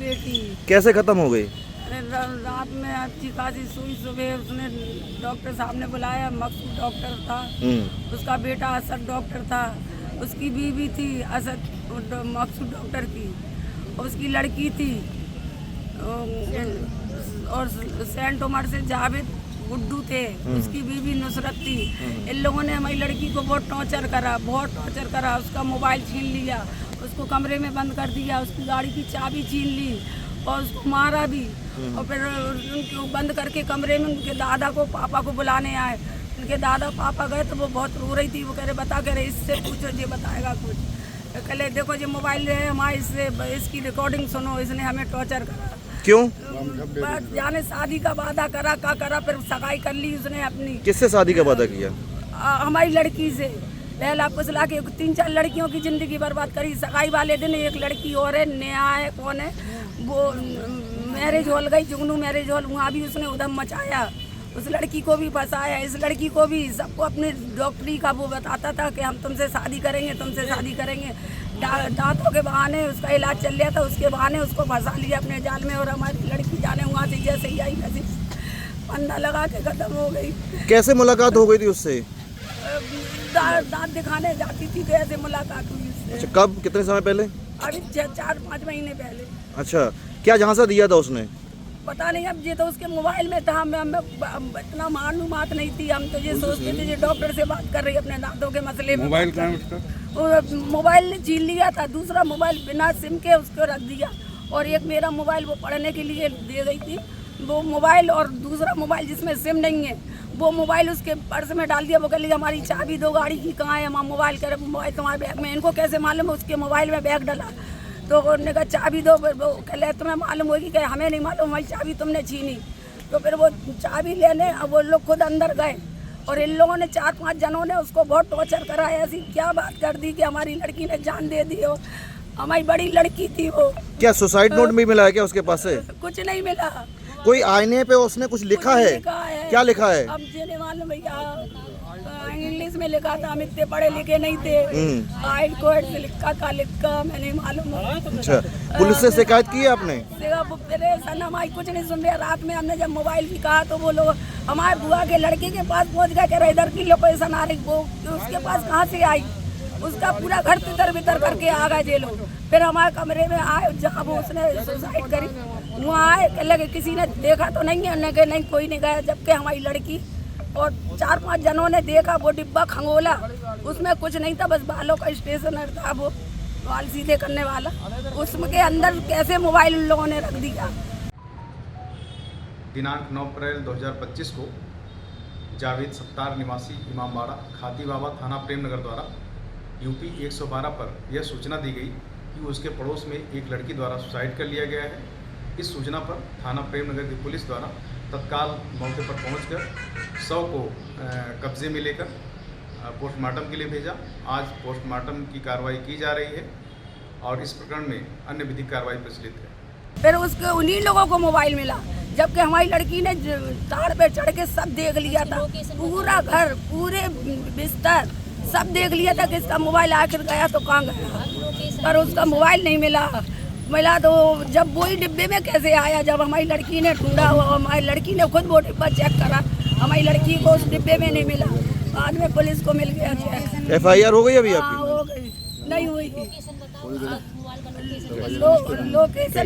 बेटी। कैसे खत्म हो गई? अरे रात में अच्छी खासी सुई, सुबह उसने डॉक्टर साहब ने बुलाया, मकसूद डॉक्टर था, उसका बेटा असद डॉक्टर था, उसकी बीवी थी असद मकसूद डॉक्टर की, उसकी लड़की थी और सेंट उमर से जावेद गुड्डू थे, उसकी बीवी नुसरत थी। इन लोगों ने हमारी लड़की को बहुत टॉर्चर करा, उसका मोबाइल छीन लिया, उसको कमरे में बंद कर दिया, उसकी गाड़ी की चाबी छीन ली और उसको मारा भी। और फिर उनको बंद करके कमरे में उनके दादा को पापा को बुलाने आए। उनके दादा पापा गए तो वो बहुत रो रही थी। वो कह रहे बता, कह रहे इससे पूछो, ये बताएगा कुछ। कहले देखो ये मोबाइल है हमारे, इससे इसकी रिकॉर्डिंग सुनो, इसने हमें टॉर्चर करा। क्यों? बस जाने शादी का वादा करा, फिर सगाई कर ली उसने अपनी। किससे शादी का वादा किया? हमारी लड़की से। पहला फुसला के 3-4 लड़कियों की जिंदगी बर्बाद करी। सगाई वाले दिन एक लड़की और है, नया है, कौन है वो, मैरिज हॉल गई, जुगनू मैरिज हॉल, वहाँ भी उसने उधम मचाया। उस लड़की को भी फंसाया, इस लड़की को भी, सबको अपने डॉक्टरी का वो बताता था कि हम तुमसे शादी करेंगे। दांतों के बहाने उसका इलाज चल रहा था, उसके बहाने उसको फंसा लिया अपने जाल में। और हमारी लड़की जाने वहाँ से जैसे ही आई वैसे फंदा लगा के खत्म हो गई। कैसे मुलाकात हो गई थी उससे? दांत दिखाने जाती थी तो ऐसे मुलाकात हुई उससे। अच्छा, कब, कितने समय पहले? अभी 4-5 महीने पहले। अच्छा, क्या झांसा दिया था उसने? पता नहीं, अब ये तो उसके मोबाइल में था, हमें इतना मालूमात नहीं थी। हम तो ये सोचते थे ये डॉक्टर से बात कर रही अपने दांतों के मसले में। मोबाइल कहाँ है उसका? मोबाइल ने छीन लिया था, दूसरा मोबाइल बिना सिम के उसको रख दिया, और एक मेरा मोबाइल वो पढ़ने के लिए दे गई थी, वो मोबाइल, और दूसरा मोबाइल जिसमें सिम नहीं है वो मोबाइल उसके पर्स में डाल दिया। वो कह लिया हमारी चाबी दो गाड़ी की, कहाँ है हमारा मोबाइल? कह रहे मोबाइल तुम्हारे बैग में। इनको कैसे मालूम है उसके मोबाइल में बैग डाला? तो उन्होंने कहा चाबी दो। वो कह रहे तुम्हें मालूम होगी? कि हमें नहीं मालूम, हमारी चाबी तुमने छीनी। तो फिर वो चाबी लेने अब वो लोग खुद अंदर गए, और इन लोगों ने 4-5 जनों ने उसको बहुत टॉर्चर करा। ऐसी क्या बात कर दी कि हमारी लड़की ने जान दे दी हो। हमारी बड़ी लड़की थी वो। क्या सुसाइड नोट भी मिला है क्या उसके पास से? कुछ नहीं मिला। कोई आईने पे उसने कुछ लिखा है? क्या लिखा है? अब मुझे मालूम भैया, इंग्लिश में लिखा था, हम इतने पढ़े लिखे नहीं थे। हाइट कोड से लिखा मैं नहीं मालूम। अच्छा, पुलिस से शिकायत की है आपने? हमारी कुछ नहीं सुन रहे। रात में हमने जब मोबाइल भी कहा तो वो लोग हमारे बुआ के लड़के के पास पहुंच गए, कह रहे इधर की लोकेशन आ रही। वो उसके पास कहाँ से आई? उसका पूरा घर तितर-बितर करके आ गए ये लोग। फिर हमारे कमरे में आए जहाँ वो उसने सुसाइड करी, वहाँ आए, कह लगे किसी ने देखा तो नहीं है? उन्होंने कहा नहीं, कोई नहीं गया। जबकि हमारी लड़की और 4-5 जनों ने देखा, वो डिब्बा खंगोला, उसमें कुछ नहीं था, बस बालों का स्टेशनर था, वो बाल सीधे करने वाला। उसके अंदर कैसे मोबाइल उन लोगों ने रख दिया। दिनांक 9 अप्रैल 2025 को जावेद सत्तार निवासी इमामबाड़ा खाती बाबा थाना प्रेमनगर द्वारा यूपी 112 पर यह सूचना दी गई कि उसके पड़ोस में एक लड़की द्वारा सुसाइड कर लिया गया है। इस सूचना पर थाना प्रेमनगर की पुलिस द्वारा तत्काल मौके पर पहुंचकर शव को कब्जे में लेकर पोस्टमार्टम के लिए भेजा। आज पोस्टमार्टम की कार्रवाई की जा रही है और इस प्रकरण में अन्य विधिक कार्रवाई प्रचलित है। फिर उसके उन्हीं लोगों को मोबाइल मिला, जबकि हमारी लड़की ने ताड़ पे चढ़ के सब देख लिया था, पूरा घर, पूरे बिस्तर सब देख लिया था कि इसका मोबाइल आखिर गया तो कहाँ गया। पर उसका मोबाइल नहीं मिला तो जब वही डिब्बे में कैसे आया? जब हमारी लड़की ने ढूंढा, हमारी लड़की ने खुद वो डिब्बा चेक करा, हमारी लड़की को उस डिब्बे में नहीं मिला। बाद में पुलिस को मिल गया। FIR हो गई अभी आपकी? हाँ, हो गई। नहीं हुई लोकेशन